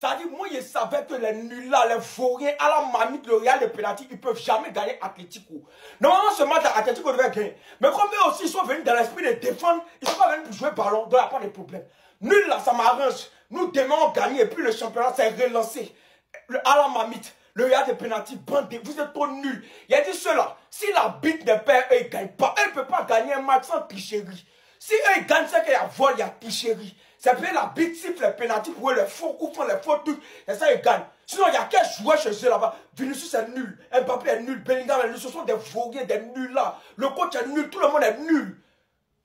C'est-à-dire, moi, je savais que les nuls là, les vauriens, à la mamie de Real de penalty, ils ne peuvent jamais gagner Atlético. Normalement, ce match, Atlético devait gagner. Mais comme eux aussi, ils sont venus dans l'esprit de défendre, ils ne sont pas venus pour jouer ballon, donc il n'y a pas de problème. Nul là, ça m'arrange. Nous, demain, on gagne et puis le championnat s'est relancé. À la mamite, le Real de penalty, bandé, vous êtes trop nuls. Il a dit cela, si la bite de père, eux, ils ne gagnent pas. Eux ne peuvent pas gagner un match sans tricherie. Si eux, ils gagnent, c'est qu'il y a vol, il y a tricherie. C'est peut-être la bite siffle les pénaltys pour eux, les faux coups, font les faux trucs. Et ça, ils gagnent. Sinon, il y a quel joueur chez eux là-bas. Vinicius est nul. Mbappé est nul. Bellingham est nul. Ce sont des vauriens, des nuls là. Le coach est nul. Tout le monde est nul.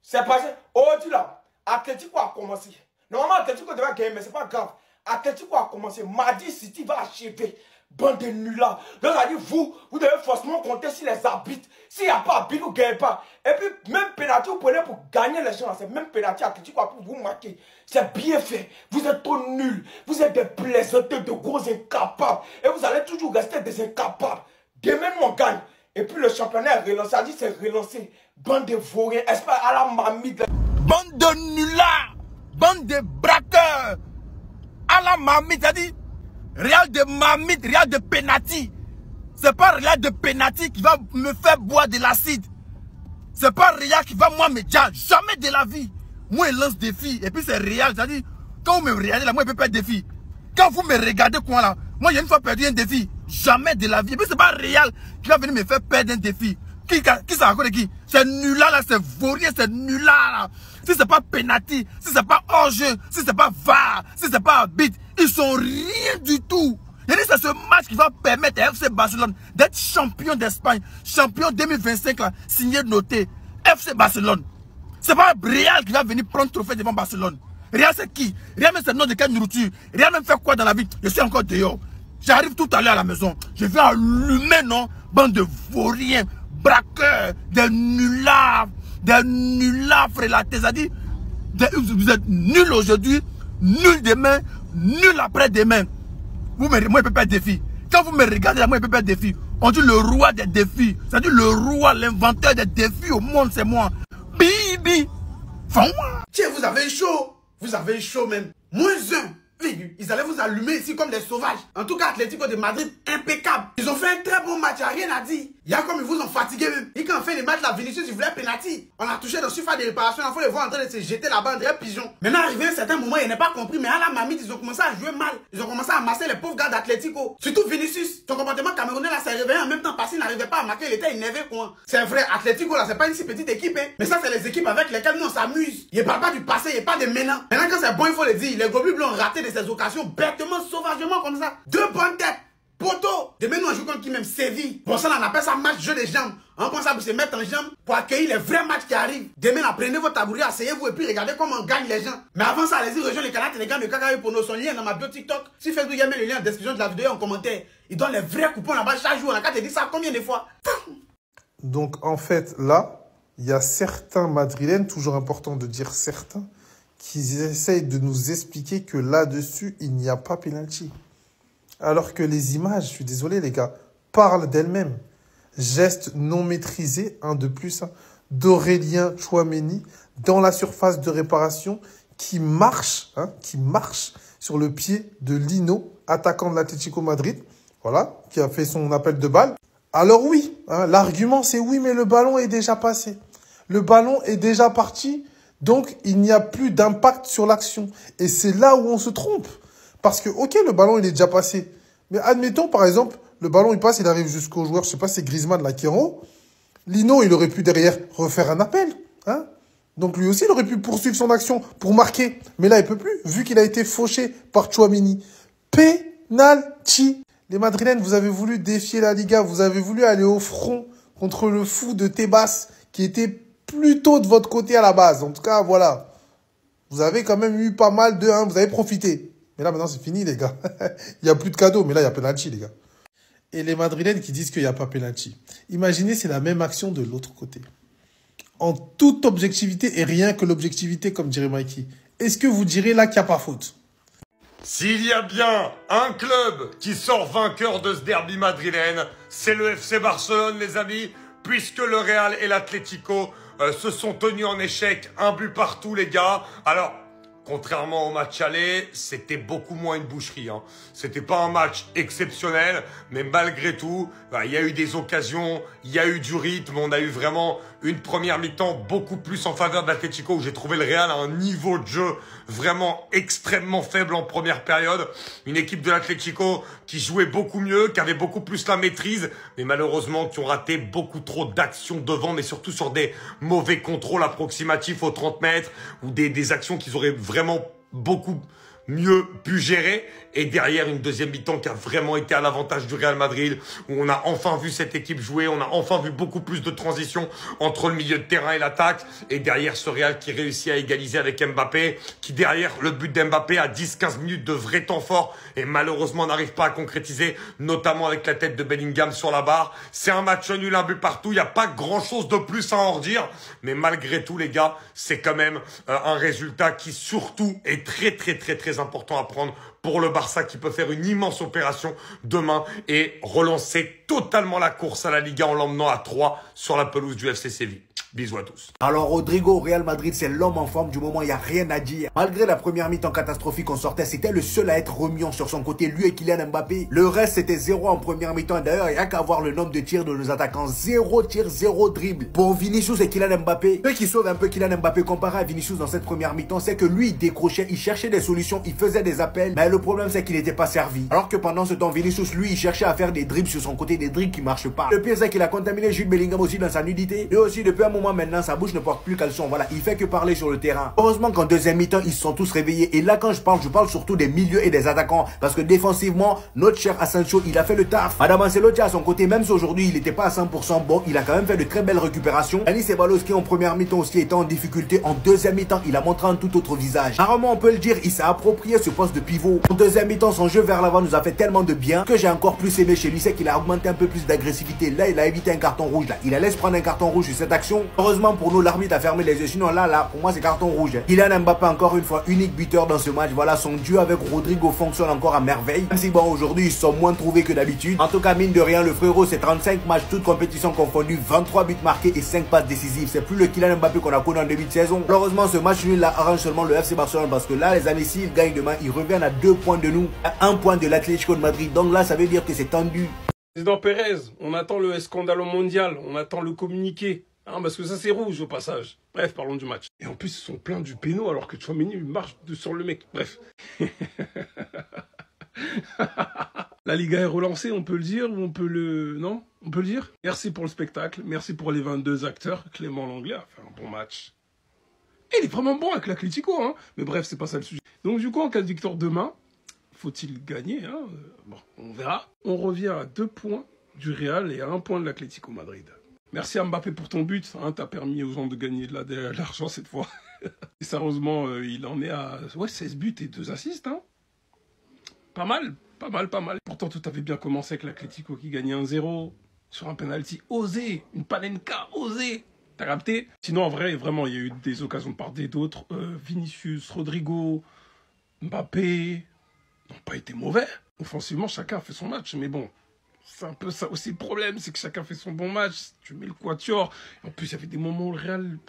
C'est passé. Aujourd'hui là, Atlético a commencé. Normalement, Atlético devait gagner, mais c'est pas grave. Atlético a commencé. Mardi, City va achever. Bande de nuls là. Donc, ça dit, vous devez forcément compter sur les arbitres. S'il n'y a pas arbitre, vous ne gagnez pas. Et puis, même pénalty, vous prenez pour gagner les gens. C'est même pénalty Atlético pour vous marquer. C'est bien fait. Vous êtes trop nuls. Vous êtes des plaisanteurs, de gros incapables. Et vous allez toujours rester des incapables. Demain, nous, on gagne. Et puis, le championnat est relancé. Ça dit, c'est relancé. Bande de vauriens. Espère à la mamie. Bande de nullards. Bande de braqueurs. À la mamie, ça dit. Real de mamite, Real de penalty. C'est pas Real de penalty qui va me faire boire de l'acide. C'est pas Real qui va moi me dire jamais de la vie. Moi il lance défi. Et puis c'est Real, c'est-à-dire, quand vous me regardez là, moi je peux perdre défi. Quand vous me regardez quoi là, moi j'ai une fois perdu un défi. Jamais de la vie. Et puis c'est pas Real qui va venir me faire perdre un défi. Qui ça raconte de qui? C'est nul là, c'est vaurien, c'est nul là. Si c'est pas penalty, si c'est pas hors-jeu, si c'est pas VAR, si c'est pas arbitre, ils sont rien du tout. C'est ce match qui va permettre à FC Barcelone d'être champion d'Espagne, champion 2025 là, signé noté. FC Barcelone. C'est pas Real qui va venir prendre trophée devant Barcelone. Real c'est qui? Real même c'est le nom de quelle nourriture? Real même fait quoi dans la vie? Je suis encore dehors. J'arrive tout à l'heure à la maison. Je vais allumer, non? Bande de vauriens, braqueurs, des nullards, frélatés. C'est-à-dire, vous êtes nuls aujourd'hui, nuls demain, nuls après-demain. Moi, je ne peux pas être défi. Quand vous me regardez, moi, je ne peux pas être défi. On dit le roi des défis. C'est-à-dire le roi, l'inventeur des défis au monde, c'est moi. Bibi. Tiens, vous avez chaud. Vous avez chaud même. -1. Ils allaient vous allumer ici comme des sauvages. En tout cas, Atlético de Madrid, impeccable. Ils ont fait un très bon match, il n'y a rien à dire. Il y a comme ils vous ont fatigué même. Et quand on fait les matchs, la Vinicius, il voulait penalty. On a touché dans surface de réparation, il faut les voir en train de se jeter là-bas, un pigeon. Maintenant, arrivé à un certain moment, il n'a pas compris, mais à la mamite, ils ont commencé à jouer mal. Ils ont commencé à masser les pauvres gars d'Atlético. Surtout Vinicius. Son comportement camerounais là s'est réveillé en même temps parce qu'il n'arrivait pas à marquer, il était énervé quoi. C'est vrai, Atlético là, c'est pas une si petite équipe, hein. Mais ça, c'est les équipes avec lesquelles nous on s'amuse. Il ne parle pas du passé, il ne parle pas de maintenant. Maintenant, quand c'est bon, il faut le dire. Les globules ont raté de ces occasions bêtement, sauvagement comme ça. 2 bonnes têtes. Poto. Demain, nous on joue contre qui même Séville. Pour ça, on appelle ça match jeu des jambes. On pense à se mettre en jambes pour accueillir les vrais matchs qui arrivent. Demain, prenez votre tabouret, asseyez-vous et puis regardez comment on gagne les gens. Mais avant ça, allez-y rejoindre les canaux Telegram de Kakayo pour nos son lien dans ma bio TikTok. Si Facebook, il y a le lien en description de la vidéo en commentaire. Ils donnent les vrais coupons là-bas chaque jour. On a qu'à te dire ça combien de fois. Donc en fait, là, il y a certains Madrilènes, toujours important de dire certains, qui essayent de nous expliquer que là-dessus, il n'y a pas pénalty. Alors que les images, je suis désolé les gars, parlent d'elles-mêmes. Geste non maîtrisé, un de plus, d'Aurélien Tchouaméni dans la surface de réparation qui marche sur le pied de Lino, attaquant de l'Atlético Madrid, voilà, qui a fait son appel de balle. Alors oui, l'argument c'est oui, mais le ballon est déjà passé. Le ballon est déjà parti. Donc, il n'y a plus d'impact sur l'action. Et c'est là où on se trompe. Parce que, ok, le ballon, il est déjà passé. Mais admettons, par exemple, le ballon, il passe, il arrive jusqu'au joueur, je ne sais pas, c'est Griezmann, là, qui est en haut. Lino, il aurait pu derrière refaire un appel. Hein? Donc, lui aussi, il aurait pu poursuivre son action pour marquer. Mais là, il ne peut plus, vu qu'il a été fauché par Tchouaméni. Penalty. Les Madrilènes, vous avez voulu défier la Liga. Vous avez voulu aller au front contre le fou de Tebas, qui était plutôt de votre côté à la base. En tout cas, voilà. Vous avez quand même eu pas mal de... vous avez profité. Mais là, maintenant, c'est fini, les gars. Il n'y a plus de cadeaux. Mais là, il y a penalty, les gars. Et les Madrilènes qui disent qu'il n'y a pas penalty. Imaginez, c'est la même action de l'autre côté. En toute objectivité et rien que l'objectivité, comme dirait Mikey. Est-ce que vous direz là qu'il n'y a pas faute? S'il y a bien un club qui sort vainqueur de ce derby madrilène, c'est le FC Barcelone, les amis, puisque le Real et l'Atlético se sont tenus en échec, un but partout, les gars. Alors, contrairement au match aller, c'était beaucoup moins une boucherie. Hein. C'était pas un match exceptionnel, mais malgré tout, il y a eu des occasions, il y a eu du rythme. On a eu vraiment une première mi-temps beaucoup plus en faveur de l'Atlético, où j'ai trouvé le Real à un niveau de jeu vraiment extrêmement faible en première période. Une équipe de l'Atlético qui jouait beaucoup mieux, qui avait beaucoup plus la maîtrise, mais malheureusement qui ont raté beaucoup trop d'actions devant, mais surtout sur des mauvais contrôles approximatifs aux 30 mètres, ou des actions qu'ils auraient vraiment beaucoup mieux pu gérer. Et derrière, une deuxième mi-temps qui a vraiment été à l'avantage du Real Madrid, où on a enfin vu cette équipe jouer, on a enfin vu beaucoup plus de transition entre le milieu de terrain et l'attaque. Et derrière, ce Real qui réussit à égaliser avec Mbappé, qui derrière le but d'Mbappé à 10-15 minutes de vrai temps fort, et malheureusement n'arrive pas à concrétiser, notamment avec la tête de Bellingham sur la barre. C'est un match nul, un but partout, il n'y a pas grand-chose de plus à en redire, mais malgré tout, les gars, c'est quand même un résultat qui surtout est très important à prendre pour le Barça, qui peut faire une immense opération demain et relancer totalement la course à la Liga en l'emmenant à 3 sur la pelouse du FC Séville. Bisous à tous. Alors Rodrigo au Real Madrid, c'est l'homme en forme du moment, il n'y a rien à dire. Malgré la première mi-temps catastrophique qu'on sortait, c'était le seul à être remuant sur son côté, lui et Kylian Mbappé. Le reste, c'était 0 en première mi-temps. D'ailleurs, il n'y a qu'à voir le nombre de tirs de nos attaquants. 0 tir, 0 dribble. Pour Vinicius et Kylian Mbappé, ce qui sauve un peu Kylian Mbappé comparé à Vinicius dans cette première mi-temps, c'est que lui, il décrochait, il cherchait des solutions, il faisait des appels. Mais le problème, c'est qu'il n'était pas servi. Alors que pendant ce temps, Vinicius, lui, il cherchait à faire des dribbles sur son côté, des dribbles qui marchent pas. Le pire, c'est qu'il a contaminé Jude Bellingham aussi dans sa nudité. Et aussi, depuis un moment maintenant, sa bouche ne porte plus caleçon. Voilà, il fait que parler sur le terrain. Heureusement qu'en deuxième mi-temps, ils se sont tous réveillés. Et là, quand je parle surtout des milieux et des attaquants. Parce que défensivement, notre cher Asensio, il a fait le taf. Madame Ancelotti à son côté, même si aujourd'hui, il n'était pas à 100% bon, il a quand même fait de très belles récupérations. Yanis Ceballos, qui en première mi-temps aussi était en difficulté, en deuxième mi-temps, il a montré un tout autre visage. Rarement, on peut le dire, il s'est approprié ce poste de pivot. En deuxième mi-temps, son jeu vers l'avant nous a fait tellement de bien que j'ai encore plus aimé chez lui, c'est qu'il a augmenté un peu plus d'agressivité. Là, il a évité un carton rouge. Là, il allait se prendre un carton rouge sur cette action. Heureusement pour nous, l'arbitre a fermé les yeux. Sinon, là, pour moi, c'est carton rouge. Kylian Mbappé, encore une fois, unique buteur dans ce match. Voilà, son duo avec Rodrigo fonctionne encore à merveille. Même si, bon, aujourd'hui, ils sont moins trouvés que d'habitude. En tout cas, mine de rien, le frérot, c'est 35 matchs, toutes compétitions confondues, 23 buts marqués et 5 passes décisives. C'est plus le Kylian Mbappé qu'on a connu en début de saison. Malheureusement, ce match nul là arrange seulement le FC Barcelone parce que là, les amis, s'ils gagnent demain, ils reviennent à 2 points de nous, à 1 point de l'Atlético de Madrid. Donc là, ça veut dire que c'est tendu. Président Pérez, on attend le scandale mondial, on attend le communiqué. Hein, parce que ça c'est rouge au passage. Bref, parlons du match. Et en plus, ils sont pleins du péno alors que Tchouaméni marche sur le mec. Bref. La Liga est relancée, on peut le dire ou on peut le... Non, on peut le dire. Merci pour le spectacle, merci pour les 22 acteurs. Clément Lenglet a fait un bon match. Et il est vraiment bon avec l'Atlético, hein. Mais bref, c'est pas ça le sujet. Donc du coup, en cas de victoire demain, faut-il gagner, hein? Bon, on verra. On revient à 2 points du Real et à 1 point de l'Atlético Madrid. Merci à Mbappé pour ton but, hein, t'as permis aux gens de gagner de l'argent cette fois. Et sérieusement, il en est à 16 buts et 2 assists. Hein. Pas mal. Pourtant, tout avait bien commencé avec l'Atlético qui gagnait 1-0 sur un penalty osé, une Panenka osée. T'as capté? Sinon, en vrai, vraiment, il y a eu des occasions de part et d'autre. Vinicius, Rodrigo, Mbappé n'ont pas été mauvais. Offensivement, chacun a fait son match, mais bon. C'est un peu ça aussi le problème, c'est que chacun fait son bon match. Tu mets le quatuor. En plus, il y avait des moments où le Real,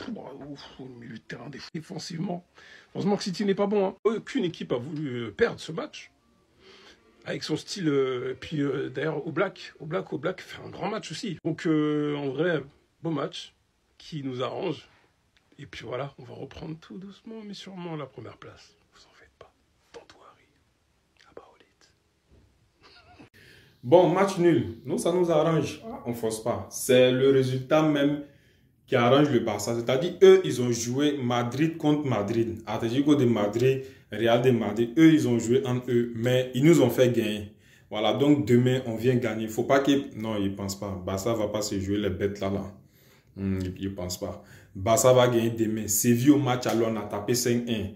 au milieu de terrain, défensivement. Heureusement que City n'est pas bon. Hein. Aucune équipe a voulu perdre ce match. Avec son style. Puis d'ailleurs, Oblak fait un grand match aussi. Donc, en vrai, beau match qui nous arrange. Et puis voilà, on va reprendre tout doucement, mais sûrement la première place. Vous en faites pas. Tantôt arrive. Bon, match nul. Nous, ça nous arrange. On ne force pas. C'est le résultat même qui arrange le Barça. C'est-à-dire, eux, ils ont joué Madrid contre Madrid. Atlético de Madrid, Real de Madrid. Eux, ils ont joué entre eux. Mais ils nous ont fait gagner. Voilà, donc demain, on vient gagner. Il ne faut pas qu'ils... Non, ils ne pensent pas. Barça ne va pas se jouer les bêtes là. Ils ne pensent pas. Barça va gagner demain. Séville au match, alors on a tapé 5-1.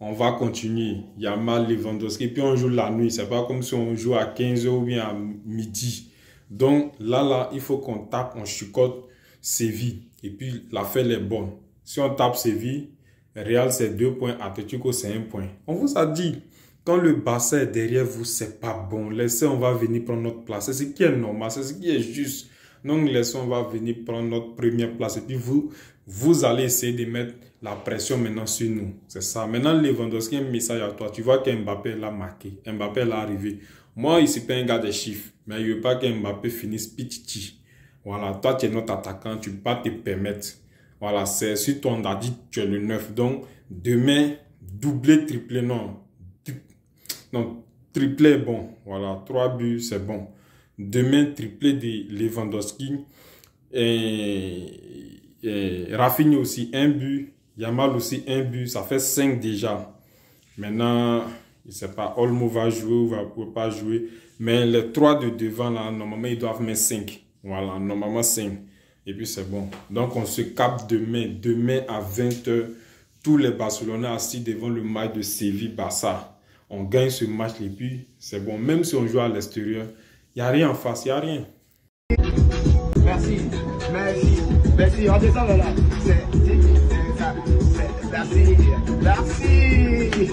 On va continuer. Yamal, Lewandowski. Puis on joue la nuit. C'est pas comme si on joue à 15h ou bien à midi. Donc là, il faut qu'on tape, on chicote Séville. Et puis l'affaire est bonne. Si on tape Séville, Real c'est 2 points, Atlético c'est 1 point. On vous a dit, quand le Barça est derrière vous, c'est pas bon. Laissez, on va venir prendre notre place. C'est ce qui est normal, c'est ce qui est juste. Donc, laissons, on va venir prendre notre première place. Et puis, vous allez essayer de mettre la pression maintenant sur nous. C'est ça. Maintenant, Lewandowski, un message à toi. Tu vois qu'Mbappé l'a marqué. Mbappé l'a arrivé. Moi, il ne suis pas un gars de chiffres. Mais je ne veux pas qu'Mbappé finisse petit. Voilà. Toi, tu es notre attaquant. Tu ne peux pas te permettre. Voilà. C'est sur ton daddy, tu es le 9. Donc, demain, doublé, triplé, non. Non, triplé, bon. Voilà. 3 buts, c'est bon. Demain, triplé de Lewandowski. Et Rafinha aussi, 1 but. Yamal aussi, 1 but. Ça fait 5 déjà. Maintenant, je ne sais pas, Olmo va jouer ou va pas jouer. Mais les 3 de devant, là, normalement, ils doivent mettre 5. Voilà, normalement 5. Et puis, c'est bon. Donc, on se capte demain. Demain, à 20h, tous les Barcelonais assis devant le match de Séville-Barça. On gagne ce match et puis, c'est bon. Même si on joue à l'extérieur, il n'y a rien en face, il n'y a rien. Merci, merci, merci. On descend là. Merci, merci.